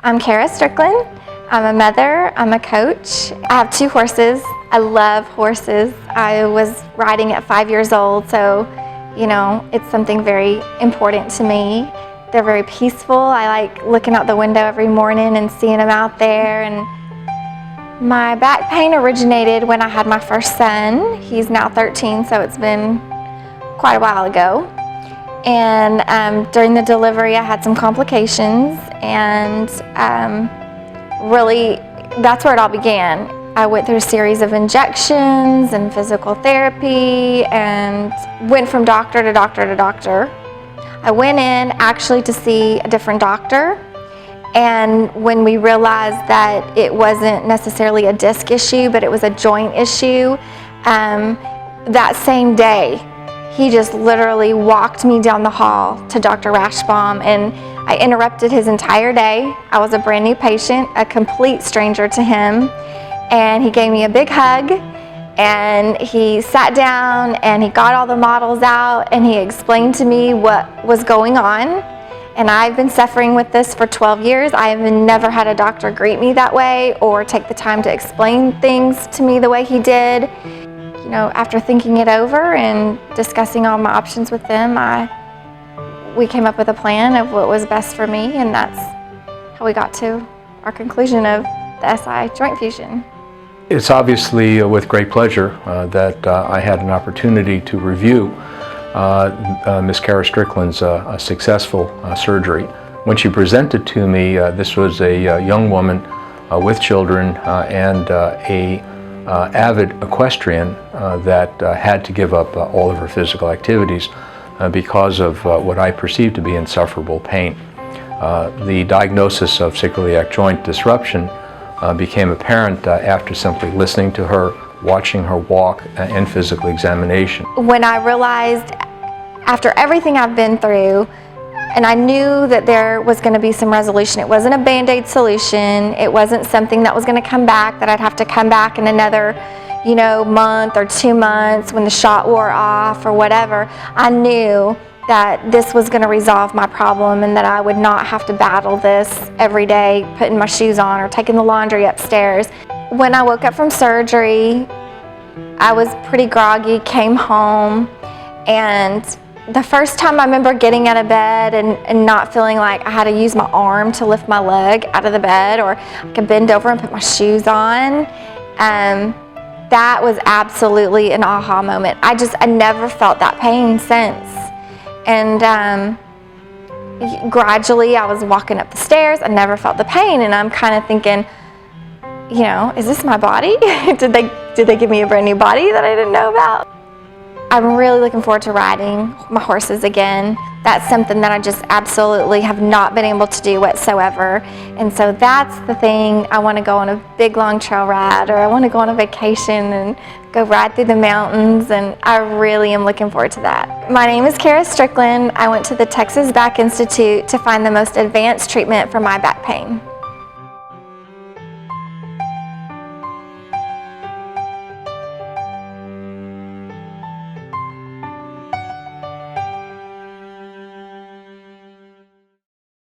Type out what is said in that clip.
I'm Cara Strickland. I'm a mother, I'm a coach. I have 2 horses. I love horses. I was riding at 5 years old, so it's something very important to me. They're very peaceful. I like looking out the window every morning and seeing them out there. And my back pain originated when I had my first son. He's now 13, so it's been quite a while ago. And during the delivery, I had some complications, and really, that's where it all began. I went through a series of injections and physical therapy and went from doctor to doctor to doctor. I went in actually to see a different doctor, and when we realized that it wasn't necessarily a disc issue, but it was a joint issue, that same day, he just literally walked me down the hall to Dr. Rashbaum, and I interrupted his entire day. I was a brand new patient, a complete stranger to him, and he gave me a big hug, and he sat down and he got all the models out and he explained to me what was going on. And I've been suffering with this for 12 years. I have never had a doctor greet me that way or take the time to explain things to me the way he did. After thinking it over and discussing all my options with them, we came up with a plan of what was best for me, and that's how we got to our conclusion of the SI joint fusion. It's obviously with great pleasure that I had an opportunity to review Ms. Cara Strickland's successful surgery. When she presented to me, this was a young woman with children and a avid equestrian that had to give up all of her physical activities because of what I perceived to be insufferable pain. The diagnosis of sacroiliac joint disruption became apparent after simply listening to her, watching her walk, and physical examination. When I realized, after everything I've been through, and I knew that there was going to be some resolution. It wasn't a Band-Aid solution. It wasn't something that was going to come back, that I'd have to come back in another, month or 2 months when the shot wore off or whatever. I knew that this was going to resolve my problem and that I would not have to battle this every day, putting my shoes on or taking the laundry upstairs. When I woke up from surgery, I was pretty groggy, came home, and the first time I remember getting out of bed and not feeling like I had to use my arm to lift my leg out of the bed, or I could bend over and put my shoes on, that was absolutely an aha moment. I never felt that pain since. And gradually I was walking up the stairs, I never felt the pain, and I'm kind of thinking, is this my body? Did they give me a brand new body that I didn't know about? I'm really looking forward to riding my horses again. That's something that I just absolutely have not been able to do whatsoever. And so that's the thing. I want to go on a big long trail ride, or I want to go on a vacation and go ride through the mountains, and I really am looking forward to that. My name is Cara Strickland. I went to the Texas Back Institute to find the most advanced treatment for my back pain.